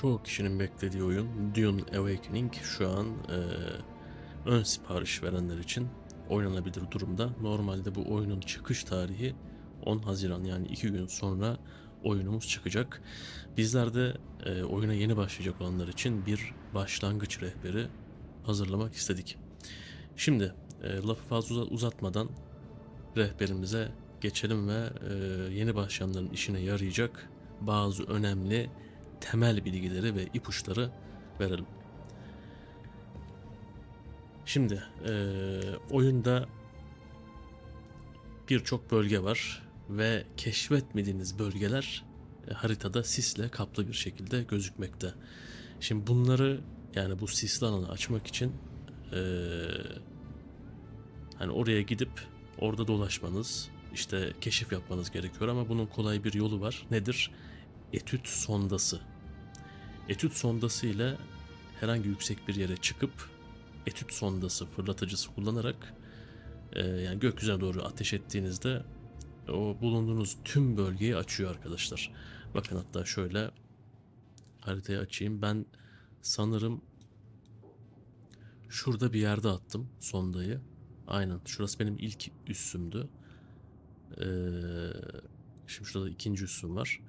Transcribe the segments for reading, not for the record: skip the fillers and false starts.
Çoğu kişinin beklediği oyun Dune Awakening şu an ön sipariş verenler için oynanabilir durumda. Normalde bu oyunun çıkış tarihi 10 Haziran, yani 2 gün sonra oyunumuz çıkacak. Bizler de oyuna yeni başlayacak olanlar için bir başlangıç rehberi hazırlamak istedik. Şimdi lafı fazla uzatmadan rehberimize geçelim ve yeni başlayanların işine yarayacak bazı önemli temel bilgileri ve ipuçları verelim. Şimdi oyunda birçok bölge var ve keşfetmediğiniz bölgeler haritada sisle kaplı bir şekilde gözükmekte. Şimdi bunları, yani bu sisli alanı açmak için hani oraya gidip orada dolaşmanız, işte keşif yapmanız gerekiyor ama bunun kolay bir yolu var. Nedir? Etüt sondası. Etüt sondası ile herhangi yüksek bir yere çıkıp etüt sondası fırlatıcısı kullanarak yani gökyüzüne doğru ateş ettiğinizde o bulunduğunuz tüm bölgeyi açıyor arkadaşlar. Bakın, hatta şöyle haritayı açayım. Ben sanırım şurada bir yerde attım sondayı. Aynen, şurası benim ilk üssümdü. Ee, Şimdi şurada ikinci üssüm var.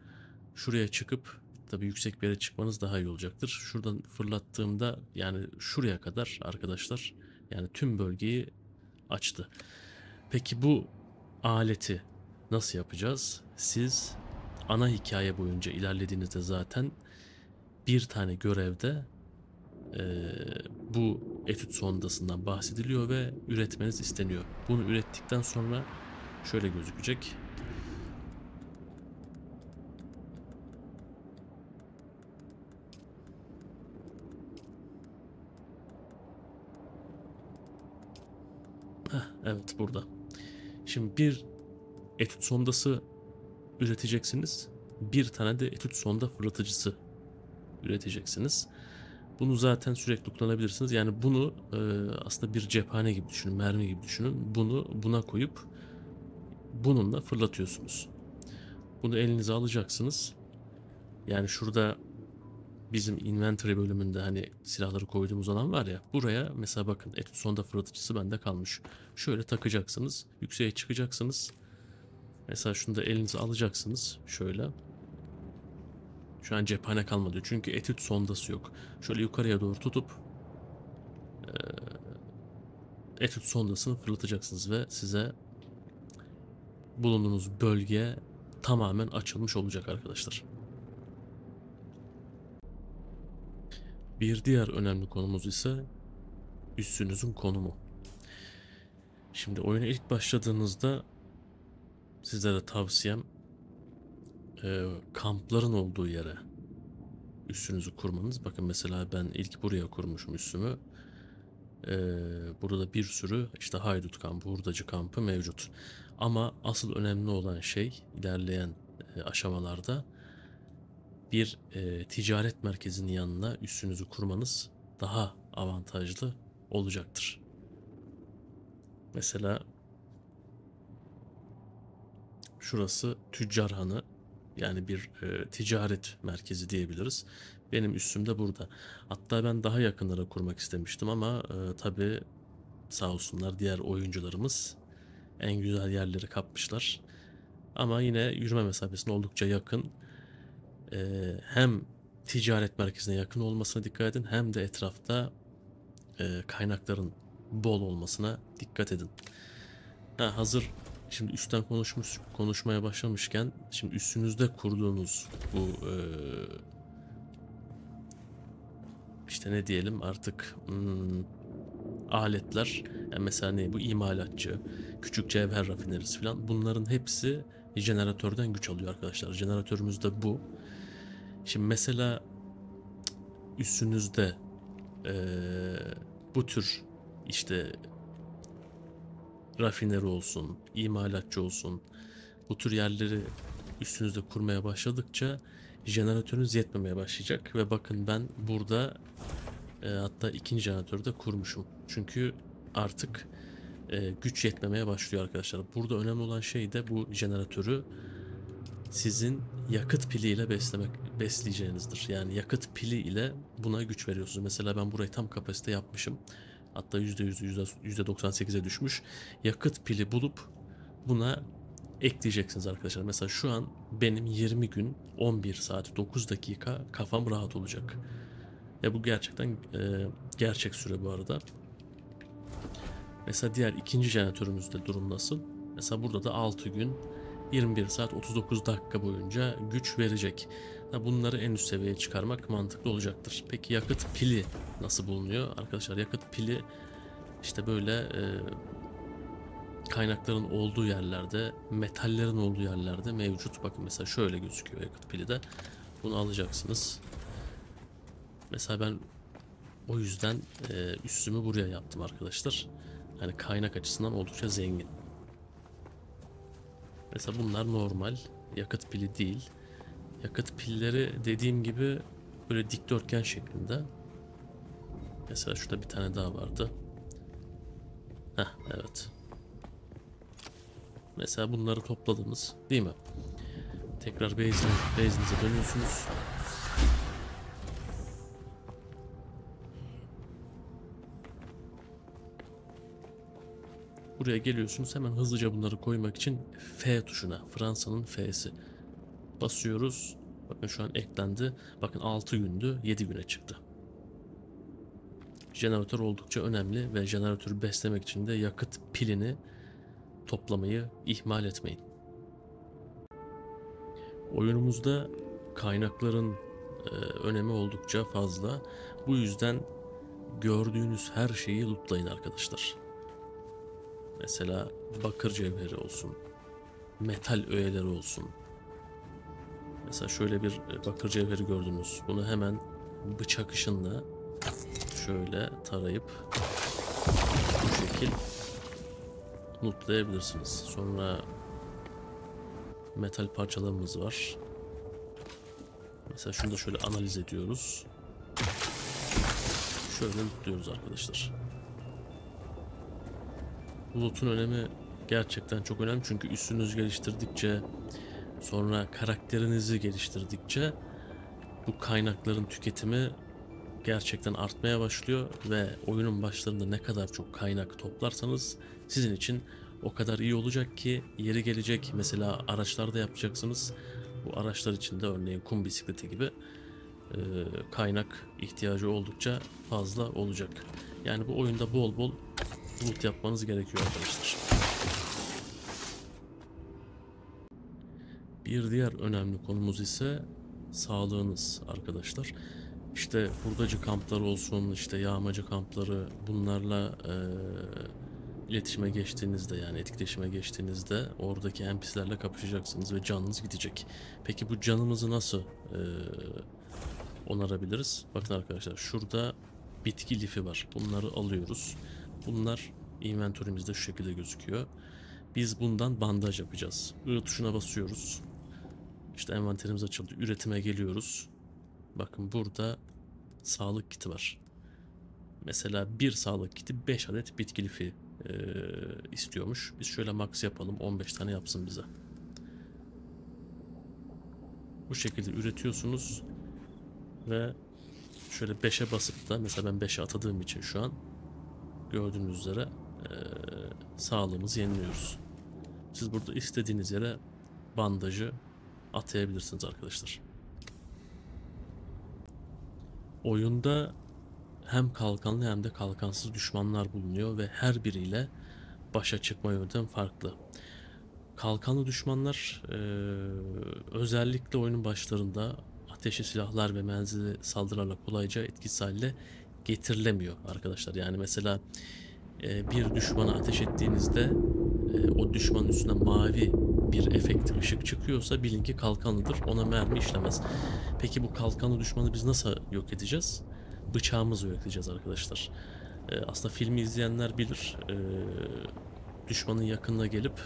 Şuraya çıkıp, tabii yüksek bir yere çıkmanız daha iyi olacaktır. Şuradan fırlattığımda yani şuraya kadar arkadaşlar, yani tüm bölgeyi açtı. Peki bu aleti nasıl yapacağız? Siz ana hikaye boyunca ilerlediğinizde zaten bir tane görevde bu etüt sondasından bahsediliyor ve üretmeniz isteniyor. Bunu ürettikten sonra şöyle gözükecek. Evet, burada. Şimdi bir etüt sondası üreteceksiniz. Bir tane de etüt sonda fırlatıcısı üreteceksiniz. Bunu zaten sürekli kullanabilirsiniz. Yani bunu aslında bir cephane gibi düşünün, mermi gibi düşünün. Bunu buna koyup bununla fırlatıyorsunuz. Bunu elinize alacaksınız. Yani şurada bizim inventory bölümünde hani silahları koyduğumuz alan var ya. Buraya mesela bakın, etüt sonda fırlatıcısı bende kalmış. Şöyle takacaksınız. Yükseğe çıkacaksınız. Mesela şunu da elinize alacaksınız. Şöyle. Şu an cephane kalmadı çünkü etüt sondası yok. Şöyle yukarıya doğru tutup etüt sondasını fırlatacaksınız ve size bulunduğunuz bölge tamamen açılmış olacak arkadaşlar. Bir diğer önemli konumuz ise üssünüzün konumu. Şimdi oyuna ilk başladığınızda sizlere tavsiyem kampların olduğu yere üssünüzü kurmanız. Bakın mesela ben ilk buraya kurmuşum üssümü. Burada bir sürü işte haydut kampı, hurdacı kampı mevcut. Ama asıl önemli olan şey ilerleyen aşamalarda bir ticaret merkezinin yanına üssünüzü kurmanız daha avantajlı olacaktır. Mesela şurası Tüccarhanı, yani bir ticaret merkezi diyebiliriz. Benim üssüm de burada. Hatta ben daha yakınlara kurmak istemiştim ama tabii sağ olsunlar diğer oyuncularımız en güzel yerleri kapmışlar. Ama yine yürüme mesafesine oldukça yakın. Hem ticaret merkezine yakın olmasına dikkat edin, hem de etrafta kaynakların bol olmasına dikkat edin. Hazır şimdi üstten konuşmaya başlamışken, şimdi üstünüzde kurduğunuz bu işte ne diyelim artık, aletler, yani mesela ne bu, imalatçı, küçük cevher rafinerisi falan, bunların hepsi jeneratörden güç alıyor arkadaşlar. Jeneratörümüz de bu. Şimdi mesela üstünüzde bu tür işte rafineri olsun, imalatçı olsun, bu tür yerleri üstünüzde kurmaya başladıkça jeneratörünüz yetmemeye başlayacak. Ve bakın ben burada hatta ikinci jeneratörü de kurmuşum. Çünkü artık güç yetmemeye başlıyor arkadaşlar. Burada önemli olan şey de bu jeneratörü sizin yakıt pili ile besleyeceğinizdir. Yani yakıt pili ile buna güç veriyorsunuz. Mesela ben burayı tam kapasite yapmışım. Hatta %100, %98'e düşmüş. Yakıt pili bulup buna ekleyeceksiniz arkadaşlar. Mesela şu an benim 20 gün 11 saat 9 dakika kafam rahat olacak. Bu gerçekten gerçek süre bu arada. Mesela diğer ikinci jeneratörümüzde durum nasıl? Mesela burada da 6 gün 21 saat 39 dakika boyunca güç verecek. Bunları en üst seviyeye çıkarmak mantıklı olacaktır. Peki yakıt pili nasıl bulunuyor? Arkadaşlar yakıt pili işte böyle kaynakların olduğu yerlerde, metallerin olduğu yerlerde mevcut. Bakın mesela şöyle gözüküyor yakıt pili de. Bunu alacaksınız. Mesela ben o yüzden üstümü buraya yaptım arkadaşlar. Yani kaynak açısından oldukça zengin. Mesela bunlar normal yakıt pili değil. Yakıt pilleri dediğim gibi böyle dikdörtgen şeklinde. Mesela şurada bir tane daha vardı. Evet. Mesela bunları topladınız değil mi? Tekrar base'inize dönüyorsunuz. Buraya geliyorsunuz, hemen hızlıca bunları koymak için F tuşuna, Fransa'nın F'si basıyoruz. Bakın şu an eklendi. Bakın 6 gündü, 7 güne çıktı. Jeneratör oldukça önemli ve jeneratörü beslemek için de yakıt pilini toplamayı ihmal etmeyin. Oyunumuzda kaynakların önemi oldukça fazla. Bu yüzden gördüğünüz her şeyi lootlayın arkadaşlar. Mesela bakır cevheri olsun, metal öğeleri olsun. Mesela şöyle bir bakır cevheri gördünüz. Bunu hemen bıçak ışınla şöyle tarayıp bu şekil lootlayabilirsiniz. Sonra metal parçalarımız var. Mesela şunu da şöyle analiz ediyoruz. Şöyle lootluyoruz arkadaşlar. Loot'un önemi gerçekten çok önemli, çünkü üstünüzü geliştirdikçe, sonra karakterinizi geliştirdikçe bu kaynakların tüketimi gerçekten artmaya başlıyor ve oyunun başlarında ne kadar çok kaynak toplarsanız sizin için o kadar iyi olacak ki yeri gelecek mesela araçlarda yapacaksınız. Bu araçlar için de örneğin kum bisikleti gibi kaynak ihtiyacı oldukça fazla olacak. Yani bu oyunda bol bol loot yapmanız gerekiyor arkadaşlar. Bir diğer önemli konumuz ise sağlığınız arkadaşlar. İşte hurdacı kampları olsun, işte yağmacı kampları, bunlarla iletişime geçtiğinizde, yani etkileşime geçtiğinizde oradaki NPC'lerle kapışacaksınız ve canınız gidecek. Peki bu canımızı nasıl onarabiliriz? Bakın arkadaşlar, şurada bitki lifi var. Bunları alıyoruz. Bunlar inventörümüzde şu şekilde gözüküyor. Biz bundan bandaj yapacağız. I tuşuna basıyoruz. İşte envanterimiz açıldı. Üretime geliyoruz. Bakın burada sağlık kiti var. Mesela bir sağlık kiti 5 adet bitki lifi istiyormuş. Biz şöyle max yapalım. 15 tane yapsın bize. Bu şekilde üretiyorsunuz. Ve şöyle 5'e basıp da, mesela ben 5'e atadığım için şu an gördüğünüz üzere sağlığımızı yeniliyoruz. Siz burada istediğiniz yere bandajı atayabilirsiniz arkadaşlar. Oyunda hem kalkanlı hem de kalkansız düşmanlar bulunuyor ve her biriyle başa çıkma yöntem farklı. Kalkanlı düşmanlar özellikle oyunun başlarında ateşli silahlar ve menzilli saldırılarla kolayca etkisiz hale getirilemiyor arkadaşlar. Yani mesela bir düşmana ateş ettiğinizde o düşmanın üstüne mavi bir efekt ışık çıkıyorsa bilin ki kalkanlıdır. Ona mermi işlemez. Peki bu kalkanlı düşmanı biz nasıl yok edeceğiz? Bıçağımızla yok edeceğiz arkadaşlar. Aslında filmi izleyenler bilir. Düşmanın yakınına gelip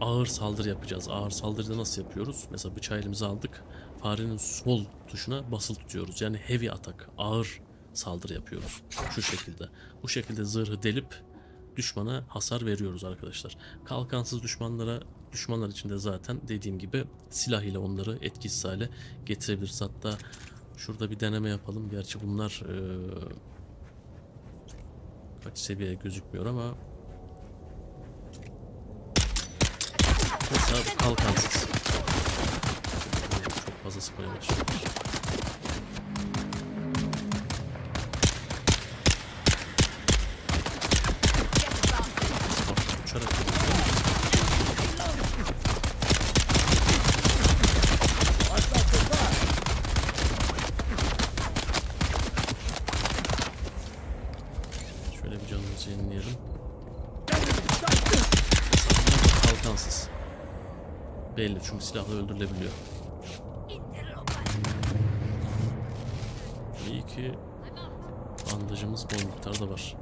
ağır saldırı yapacağız. Ağır saldırıda nasıl yapıyoruz? Mesela bıçağı elimize aldık. Farenin sol tuşuna basılı tutuyoruz. Yani heavy atak, ağır saldırı yapıyoruz. Şu şekilde. Bu şekilde zırhı delip düşmana hasar veriyoruz arkadaşlar. Kalkansız düşmanlar için de zaten dediğim gibi silah ile onları etkisiz hale getirebiliriz. Hatta şurada bir deneme yapalım. Gerçi bunlar kaç seviye gözükmüyor ama mesela bu kalkansız. Çok fazla sıkmaya başlamış. Uçarak şöyle bir canımızı yenileyelim. Kalkansız. Belli çünkü silahla öldürülebiliyor. İyi ki bandajımız bol miktarda var.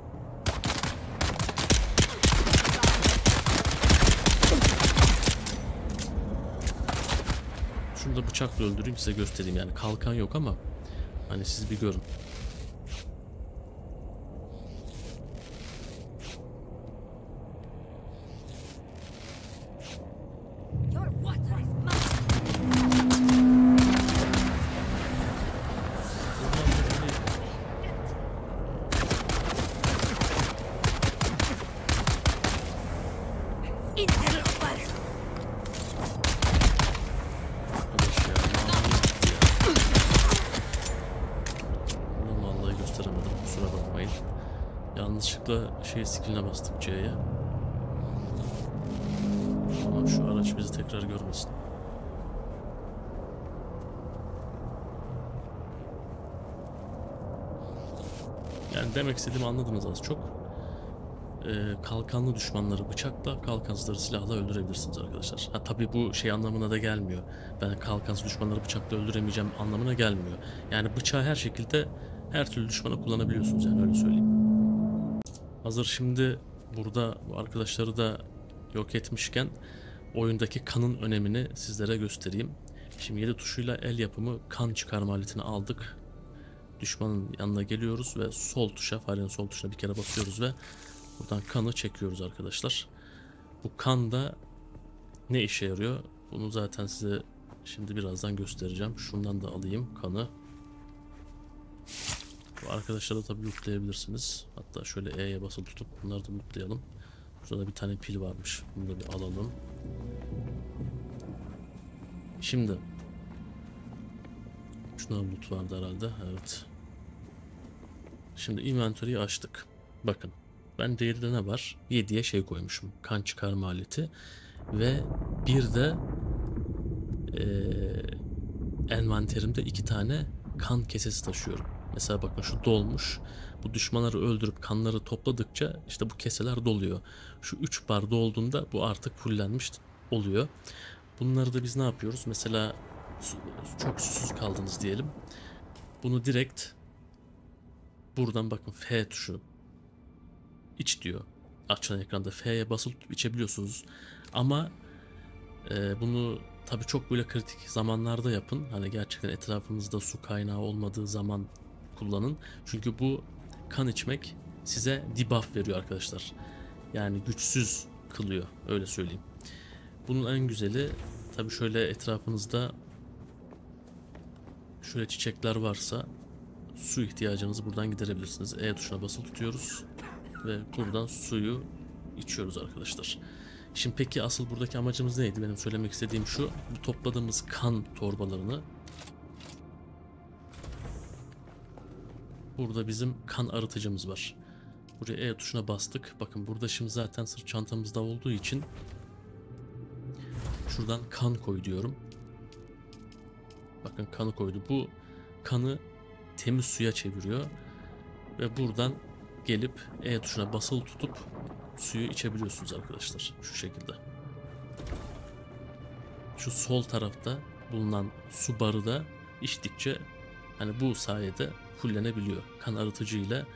Şunu da bıçakla öldüreyim size göstereyim, yani kalkan yok ama hani siz bir görün. Yanlışlıkla skilline bastık C'ye. Ama şu araç bizi tekrar görmesin. Yani demek istediğimi anladınız az çok. Kalkanlı düşmanları bıçakla, kalkansızları silahla öldürebilirsiniz arkadaşlar. Ha tabii bu anlamına da gelmiyor. Ben kalkansız düşmanları bıçakla öldüremeyeceğim anlamına gelmiyor. Yani bıçağı her şekilde her türlü düşmana kullanabiliyorsunuz, yani öyle söyleyeyim. Hazır şimdi burada bu arkadaşları da yok etmişken oyundaki kanın önemini sizlere göstereyim. Şimdi 7 tuşuyla el yapımı kan çıkarma aletini aldık. Düşmanın yanına geliyoruz ve sol tuşa, farenin sol tuşuna bir kere basıyoruz ve buradan kanı çekiyoruz arkadaşlar. Bu kan da ne işe yarıyor? Bunu zaten size şimdi birazdan göstereceğim. Şundan da alayım kanı. Bu arkadaşları da tabii lootlayabilirsiniz. Hatta şöyle E'ye basılı tutup bunları da lootlayalım. Şurada bir tane pil varmış. Bunu da bir alalım. Şimdi şuna loot vardı herhalde. Evet. Şimdi inventory'yi açtık. Bakın. Ben değerinde ne var? 7'ye koymuşum. Kan çıkarma aleti. Ve bir de envanterimde 2 tane kan kesesi taşıyorum. Mesela bakın şu dolmuş. Bu düşmanları öldürüp kanları topladıkça işte bu keseler doluyor. Şu 3 bar dolduğunda bu artık fullenmiş oluyor. Bunları da biz ne yapıyoruz? Mesela çok susuz kaldınız diyelim. Bunu direkt buradan bakın F tuşu iç diyor. Açılan ekranda F'ye basılı tutup içebiliyorsunuz. Ama bunu tabii çok böyle kritik zamanlarda yapın. Hani gerçekten etrafınızda su kaynağı olmadığı zaman kullanın. Çünkü bu kan içmek size debuff veriyor arkadaşlar. Yani güçsüz kılıyor, öyle söyleyeyim. Bunun en güzeli tabii şöyle etrafınızda şöyle çiçekler varsa su ihtiyacınızı buradan giderebilirsiniz. E tuşuna basılı tutuyoruz ve buradan suyu içiyoruz arkadaşlar. Şimdi peki asıl buradaki amacımız neydi? Benim söylemek istediğim şu: bu topladığımız kan torbalarını burada bizim kan arıtıcımız var. Buraya E tuşuna bastık. Bakın burada şimdi zaten sırt çantamızda olduğu için şuradan kan koy diyorum. Bakın kanı koydu. Bu kanı temiz suya çeviriyor. Ve buradan gelip E tuşuna basılı tutup suyu içebiliyorsunuz arkadaşlar. Şu şekilde. Şu sol tarafta bulunan su barı da içtikçe hani bu sayede fullenebiliyor. Kan arıtıcı ile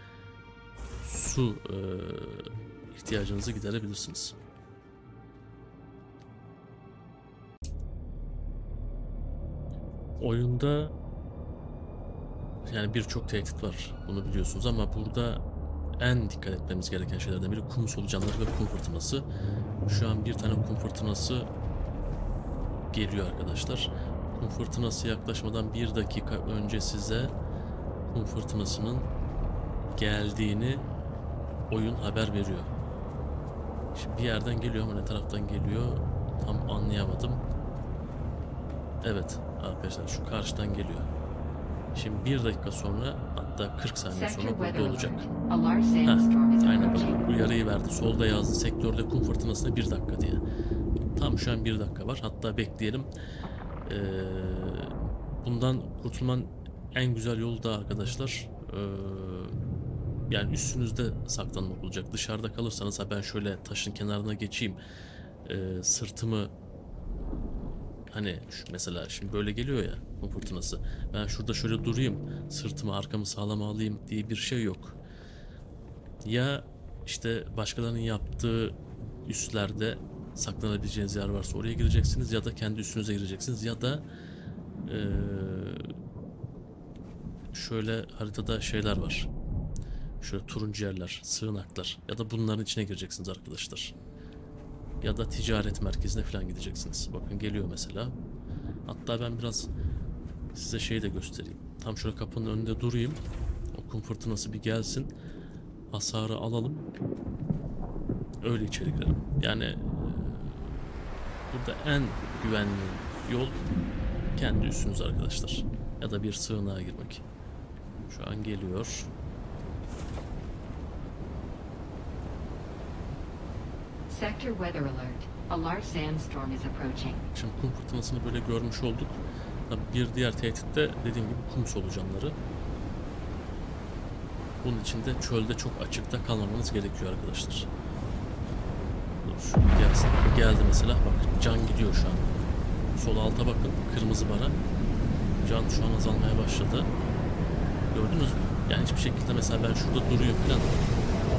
su ihtiyacınızı giderebilirsiniz. Oyunda yani birçok tehdit var, bunu biliyorsunuz, ama burada en dikkat etmemiz gereken şeylerden biri kum solucanları ve kum fırtınası. Şu an bir tane kum fırtınası geliyor arkadaşlar. Kum fırtınası yaklaşmadan 1 dakika önce size kum fırtınasının geldiğini oyun haber veriyor. Şimdi bir yerden geliyor ama ne taraftan geliyor tam anlayamadım. Evet arkadaşlar şu karşıdan geliyor. Şimdi 1 dakika sonra, hatta 40 saniye sonra burada olacak. Aynen bak, uyarıyı verdi. Solda yazdı sektörde kum fırtınasına 1 dakika diye. Tam şu an 1 dakika var. Hatta bekleyelim. Bundan kurtulman en güzel yolu da arkadaşlar, yani üstünüzde saklanmak olacak. Dışarıda kalırsanız, ha ben şöyle taşın kenarına geçeyim, sırtımı, hani mesela şimdi böyle geliyor ya kum fırtınası, ben şurada şöyle durayım, sırtımı arkamı sağlam alayım diye bir şey yok. Ya işte başkalarının yaptığı üslerde saklanabileceğiniz yer varsa oraya gireceksiniz, ya da kendi üstünüze gireceksiniz, ya da şöyle haritada şeyler var. Şöyle turuncu yerler, sığınaklar, ya da bunların içine gireceksiniz arkadaşlar. Ya da ticaret merkezine falan gideceksiniz. Bakın geliyor mesela. Hatta ben biraz size şey de göstereyim. Tam şöyle kapının önünde durayım. O kum fırtınası bir gelsin. Hasarı alalım. Öyle içeri girelim. Yani burada en güvenli yol kendi üstünüz arkadaşlar. Ya da bir sığınağa girmek. Şu an geliyor. Sector weather alert. A large sandstorm is approaching. Şimdi kum fırtınasını böyle görmüş olduk. Tabii bir diğer tehdit de dediğim gibi kum solucanları. Bunun için de çölde çok açıkta kalmamanız gerekiyor arkadaşlar. Dur şu gelsin. Geldi mesela. Bak can gidiyor şu an. Sol alta bakın. Kırmızı bara. Can şu an azalmaya başladı. Gördünüz mü? Yani hiçbir şekilde mesela ben şurada duruyorum falan,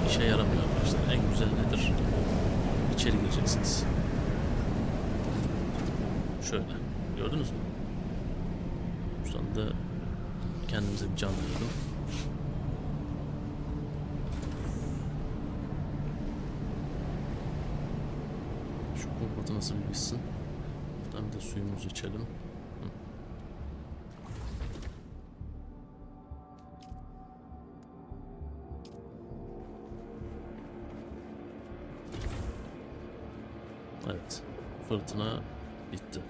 işe yaramıyor arkadaşlar. En güzel nedir? İçeri gireceksiniz. Şöyle. Gördünüz mü? Şu anda kendimize bir can verelim. Şu kum fırtınası bir bitsin. Buradan bir de suyumuzu içelim. Evet. Fırtına bitti.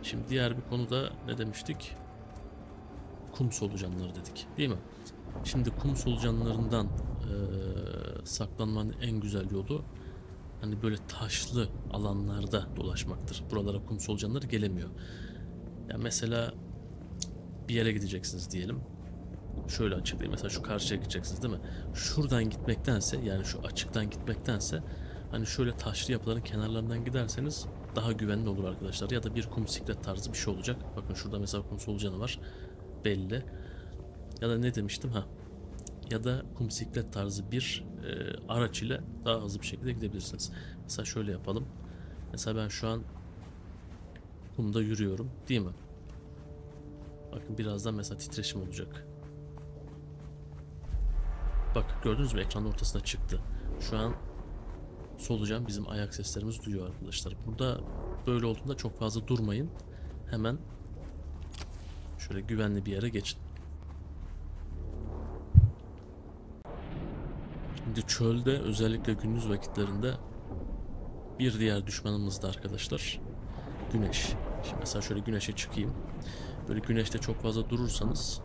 Şimdi diğer bir konuda ne demiştik? Kum solucanları dedik. Değil mi? Şimdi kum solucanlarından saklanmanın en güzel yolu hani böyle taşlı alanlarda dolaşmaktır. Buralara kum solucanları gelemiyor. Yani mesela bir yere gideceksiniz diyelim. Şöyle açıklayayım. Mesela şu karşıya gideceksiniz değil mi? Şuradan gitmektense, yani şu açıktan gitmektense, hani şöyle taşlı yapıların kenarlarından giderseniz daha güvenli olur arkadaşlar. Ya da bir kum siklet tarzı bir şey olacak. Bakın şurada mesela kum solucanı var. Belli. Ya da ne demiştim? Ya da kum siklet tarzı bir araç ile daha hızlı bir şekilde gidebilirsiniz. Mesela şöyle yapalım. Mesela ben şu an kumda yürüyorum. Değil mi? Bakın birazdan mesela titreşim olacak. Bak gördünüz mü? Ekranın ortasına çıktı. Şu an solucan bizim ayak seslerimizi duyuyor arkadaşlar. Burada böyle olduğunda çok fazla durmayın. Hemen şöyle güvenli bir yere geçin. Şimdi çölde özellikle gündüz vakitlerinde bir diğer düşmanımız da arkadaşlar güneş. Şimdi mesela şöyle güneşe çıkayım. Böyle güneşte çok fazla durursanız,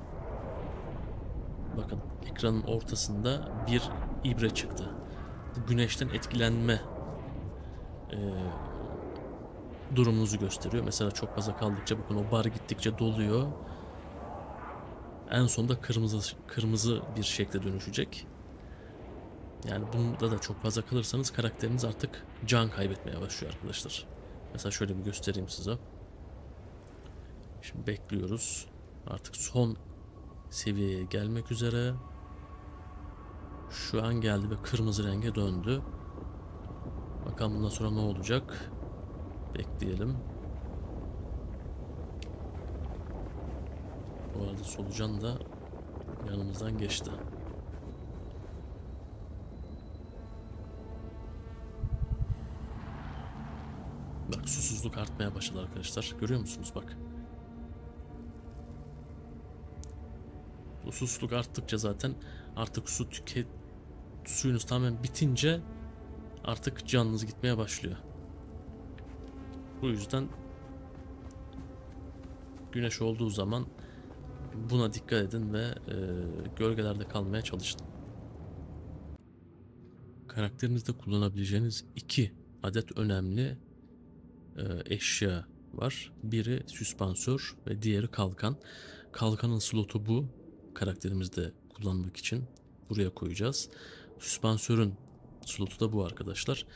bakın ekranın ortasında bir ibre çıktı. Bu güneşten etkilenme durumunuzu gösteriyor. Mesela çok fazla kaldıkça bakın o bar gittikçe doluyor. En sonunda kırmızı bir şekle dönüşecek. Yani bunda da çok fazla kalırsanız karakteriniz artık can kaybetmeye başlıyor arkadaşlar. Mesela şöyle bir göstereyim size. Şimdi bekliyoruz. Artık son seviyeye gelmek üzere. Şu an geldi ve kırmızı renge döndü. Bakalım bundan sonra ne olacak? Bekleyelim. Bu arada solucan da yanımızdan geçti. Bak susuzluk artmaya başladı arkadaşlar. Görüyor musunuz bak. Bu susuzluk arttıkça zaten artık suyunuz tamamen bitince artık canınız gitmeye başlıyor. Bu yüzden güneş olduğu zaman buna dikkat edin ve gölgelerde kalmaya çalışın. Karakterinizde kullanabileceğiniz 2 adet önemli eşya var. Biri süspansör ve diğeri kalkan. Kalkanın slotu bu. Karakterimizde kullanmak için buraya koyacağız. Süspansörün slotu da bu arkadaşlar.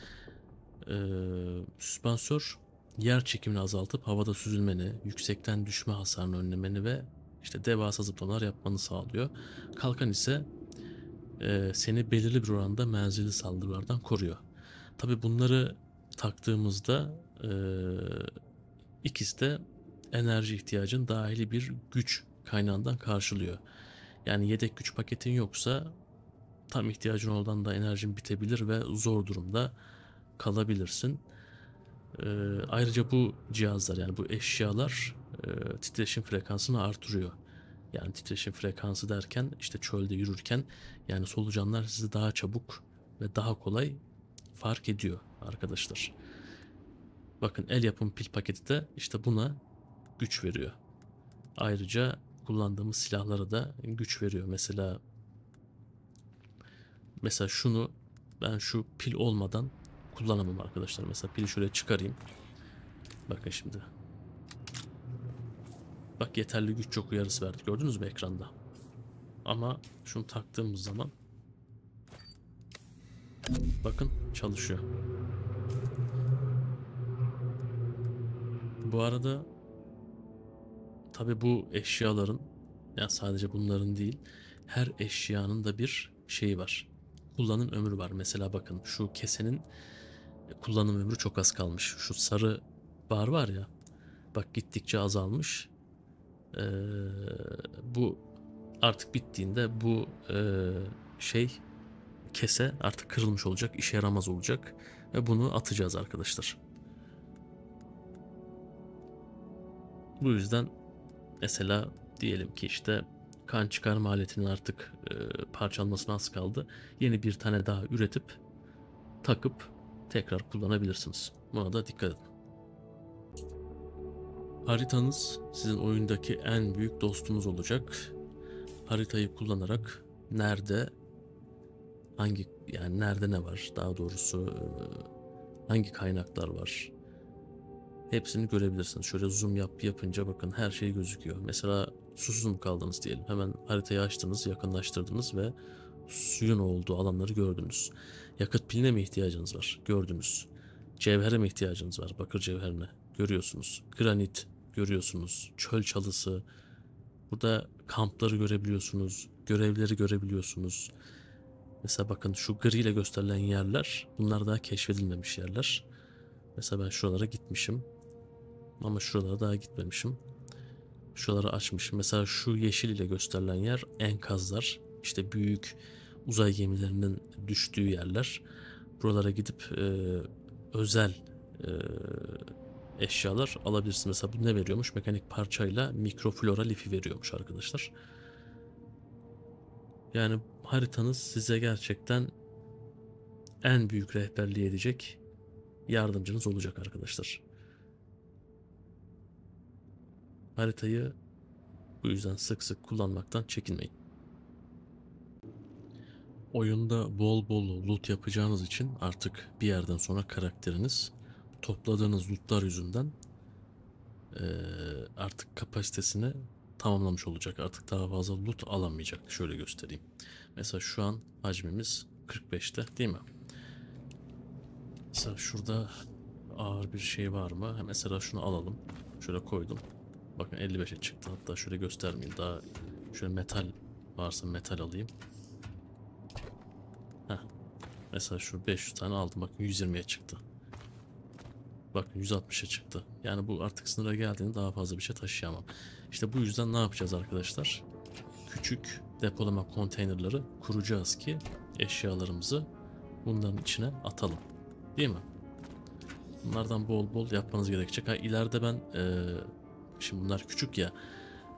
Süspansör yer çekimini azaltıp havada süzülmeni, yüksekten düşme hasarını önlemeni ve işte devasa zıplamalar yapmanı sağlıyor. Kalkan ise seni belirli bir oranda menzilli saldırılardan koruyor. Tabi bunları taktığımızda ikisi de enerji ihtiyacın dahili bir güç kaynağından karşılıyor. Yani yedek güç paketin yoksa tam ihtiyacın olduğundan da enerjin bitebilir ve zor durumda kalabilirsin. Ayrıca bu cihazlar, yani bu eşyalar titreşim frekansını artırıyor. Yani titreşim frekansı derken işte çölde yürürken yani solucanlar sizi daha çabuk ve daha kolay fark ediyor arkadaşlar. Bakın el yapımı pil paketi de işte buna güç veriyor. Ayrıca kullandığımız silahlara da güç veriyor. Mesela şunu ben şu pil olmadan kullanamam arkadaşlar. Mesela pili şöyle çıkarayım. Bakın şimdi. Bak yeterli güç çok uyarısı verdi. Gördünüz mü ekranda? Ama şunu taktığımız zaman bakın çalışıyor. Bu arada tabi bu eşyaların, yani sadece bunların değil, her eşyanın da bir şeyi var. Kullanım ömrü var. Mesela bakın şu kesenin kullanım ömrü çok az kalmış. Şu sarı bar var ya, bak gittikçe azalmış. Bu artık bittiğinde bu kese artık kırılmış olacak, işe yaramaz olacak ve bunu atacağız arkadaşlar. Bu yüzden mesela diyelim ki işte kan çıkarma aletinin artık parçalanmasına az kaldı. Yeni bir tane daha üretip takıp tekrar kullanabilirsiniz. Buna da dikkat edin. Haritanız sizin oyundaki en büyük dostunuz olacak. Haritayı kullanarak nerede ne var, daha doğrusu hangi kaynaklar var, hepsini görebilirsiniz. Şöyle zoom yapınca bakın her şey gözüküyor. Mesela susuz mu kaldınız diyelim. Hemen haritayı açtınız, yakınlaştırdınız ve suyun olduğu alanları gördünüz. Yakıt piline mi ihtiyacınız var? Gördünüz. Cevhere mi ihtiyacınız var? Bakır cevherine. Görüyorsunuz. Granit görüyorsunuz. Çöl çalısı. Burada kampları görebiliyorsunuz. Görevleri görebiliyorsunuz. Mesela bakın şu gri ile gösterilen yerler, bunlar daha keşfedilmemiş yerler. Mesela ben şuralara gitmişim. Ama şuralara daha gitmemişim. Şuraları açmışım. Mesela şu yeşil ile gösterilen yer enkazlar. İşte büyük uzay gemilerinin düştüğü yerler. Buralara gidip özel eşyalar alabilirsiniz. Mesela bu ne veriyormuş? Mekanik parçayla mikroflora lifi veriyormuş arkadaşlar. Yani haritanız size gerçekten en büyük rehberliği edecek yardımcınız olacak arkadaşlar. Haritayı bu yüzden sık sık kullanmaktan çekinmeyin. Oyunda bol bol loot yapacağınız için artık bir yerden sonra karakteriniz topladığınız lootlar yüzünden artık kapasitesini tamamlamış olacak. Artık daha fazla loot alamayacak. Şöyle göstereyim. Mesela şu an hacmimiz 45'te değil mi? Mesela şurada ağır bir şey var mı? Mesela şunu alalım. Şöyle koydum. Bakın 55'e çıktı. Hatta şöyle göstermeyeyim. Daha şöyle metal varsa metal alayım. Heh. Mesela şu 500 tane aldım. Bakın 120'ye çıktı. Bakın 160'a çıktı. Yani bu artık sınıra geldiğinde daha fazla bir şey taşıyamam. İşte bu yüzden ne yapacağız arkadaşlar? Küçük depolama konteynerları kuracağız ki eşyalarımızı bunların içine atalım. Değil mi? Bunlardan bol bol yapmanız gerekecek. Ha, ileride ben şimdi bunlar küçük ya,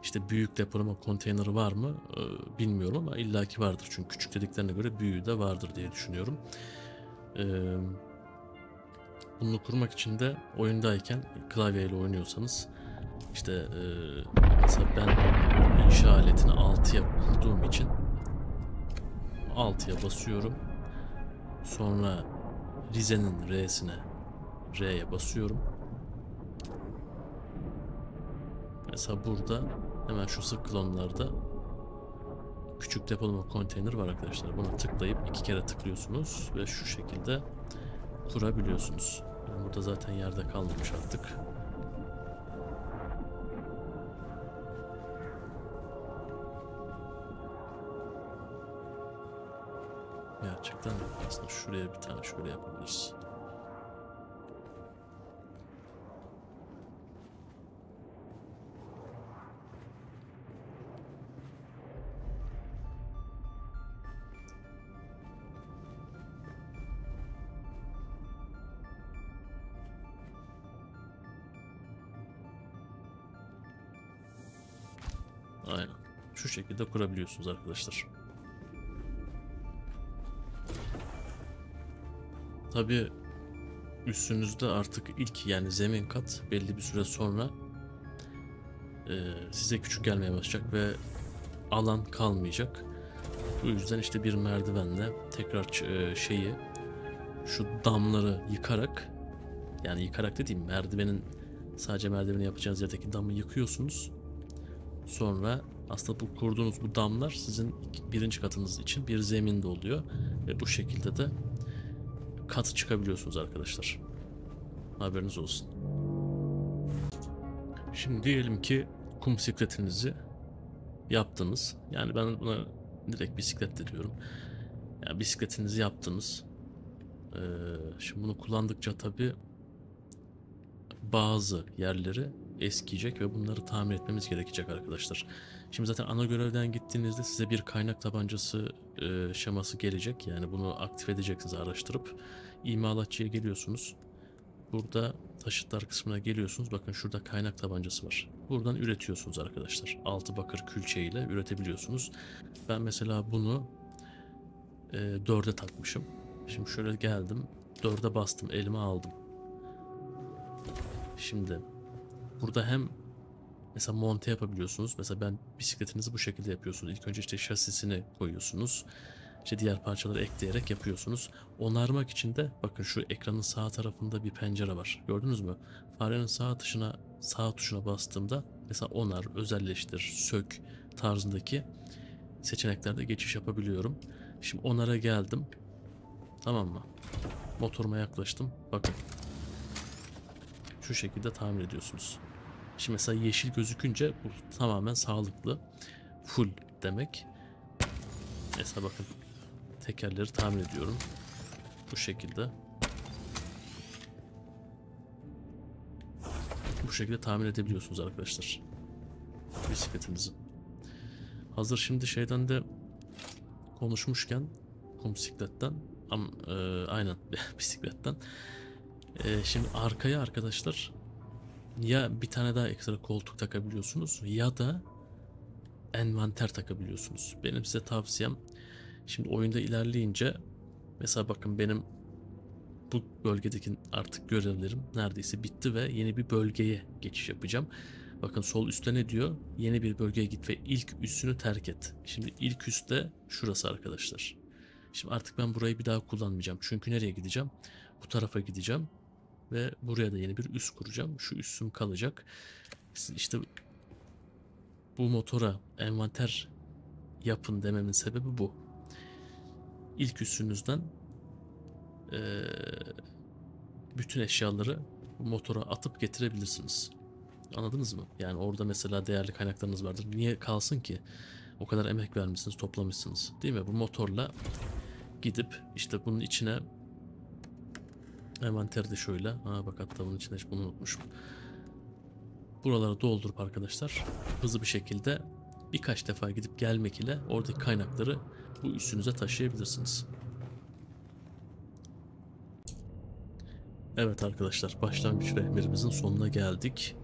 işte büyük depolama konteyneri var mı bilmiyorum ama illaki vardır. Çünkü küçük dediklerine göre büyüğü de vardır diye düşünüyorum. Bunu kurmak için de oyundayken klavyeyle oynuyorsanız işte mesela ben inşa aletini 6'ya kurduğum için 6'ya basıyorum. Sonra Rize'nin R'ye basıyorum. Mesela burada hemen şu sık klonlarda küçük depolama konteyner var arkadaşlar. Buna tıklayıp 2 kere tıklıyorsunuz ve şu şekilde kurabiliyorsunuz. Yani burada zaten yerde kalmamış artık. Gerçekten aslında şuraya bir tane şöyle yapabiliriz. Aynen. Şu şekilde kurabiliyorsunuz arkadaşlar. Tabii üstünüzde artık ilk yani zemin kat belli bir süre sonra size küçük gelmeye başlayacak ve alan kalmayacak. Bu yüzden işte bir merdivenle tekrar şu damları yıkarak, yani yıkarak dediğim sadece merdiveni yapacağınız yerdeki damı yıkıyorsunuz. Sonra aslında bu kurduğunuz bu damlar sizin birinci katınız için bir zeminde oluyor ve bu şekilde de kat çıkabiliyorsunuz arkadaşlar. Haberiniz olsun. Şimdi diyelim ki kum bisikletinizi yaptınız. Yani ben buna direkt bisiklet de diyorum. Yani bisikletinizi yaptınız. Şimdi bunu kullandıkça tabii bazı yerleri eskiyecek ve bunları tamir etmemiz gerekecek arkadaşlar. Şimdi zaten ana görevden gittiğinizde size bir kaynak tabancası şeması gelecek. Yani bunu aktif edeceksiniz araştırıp. İmalatçıya geliyorsunuz. Burada taşıtlar kısmına geliyorsunuz. Bakın şurada kaynak tabancası var. Buradan üretiyorsunuz arkadaşlar. 6 bakır külçe ile üretebiliyorsunuz. Ben mesela bunu 4'e takmışım. Şimdi şöyle geldim. 4'e bastım. Elime aldım. Şimdi burada hem mesela monte yapabiliyorsunuz. Mesela ben bisikletinizi bu şekilde yapıyorsunuz. İlk önce işte şasisini koyuyorsunuz. İşte diğer parçaları ekleyerek yapıyorsunuz. Onarmak için de bakın şu ekranın sağ tarafında bir pencere var. Gördünüz mü? Farenin sağ tuşuna bastığımda mesela onar, özelleştir, sök tarzındaki seçeneklerde geçiş yapabiliyorum. Şimdi onara geldim. Tamam mı? Motoruma yaklaştım. Bakın. Şu şekilde tamir ediyorsunuz. Şimdi mesela yeşil gözükünce bu tamamen sağlıklı. Full demek. Mesela bakın. Tekerleri tamir ediyorum. Bu şekilde. Bu şekilde tamir edebiliyorsunuz arkadaşlar. Bisikletinizi. Hazır şimdi şeyden de konuşmuşken kum bisikletten aynen bisikletten. Şimdi arkaya arkadaşlar ya bir tane daha ekstra koltuk takabiliyorsunuz ya da envanter takabiliyorsunuz. Benim size tavsiyem, şimdi oyunda ilerleyince mesela bakın benim bu bölgedeki artık görevlerim neredeyse bitti ve yeni bir bölgeye geçiş yapacağım. Bakın sol üstte ne diyor? Yeni bir bölgeye git ve ilk üssünü terk et. Şimdi ilk üste şurası arkadaşlar. Şimdi artık ben burayı bir daha kullanmayacağım. Çünkü nereye gideceğim? Bu tarafa gideceğim. Ve buraya da yeni bir üs kuracağım. Şu üssüm kalacak. İşte bu motora envanter yapın dememin sebebi bu. İlk üssünüzden bütün eşyaları bu motora atıp getirebilirsiniz. Anladınız mı? Yani orada mesela değerli kaynaklarınız vardır. Niye kalsın ki? O kadar emek vermişsiniz, toplamışsınız. Değil mi? Bu motorla gidip işte bunun içine envanteri de şöyle. Bak hatta bunun içine bunu unutmuşum. Buraları doldurup arkadaşlar hızlı bir şekilde birkaç defa gidip gelmek ile oradaki kaynakları bu üstünüze taşıyabilirsiniz. Evet arkadaşlar, başlangıç rehberimizin sonuna geldik.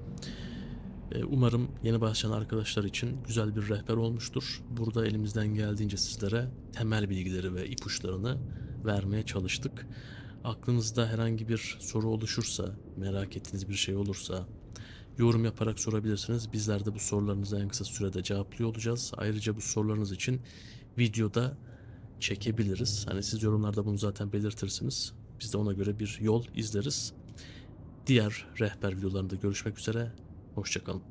Umarım yeni başlayan arkadaşlar için güzel bir rehber olmuştur. Burada elimizden geldiğince sizlere temel bilgileri ve ipuçlarını vermeye çalıştık. Aklınızda herhangi bir soru oluşursa, merak ettiğiniz bir şey olursa yorum yaparak sorabilirsiniz. Bizler de bu sorularınızı en kısa sürede cevaplıyor olacağız. Ayrıca bu sorularınız için videoda çekebiliriz. Hani siz yorumlarda bunu zaten belirtirsiniz. Biz de ona göre bir yol izleriz. Diğer rehber videolarında görüşmek üzere. Hoşça kalın.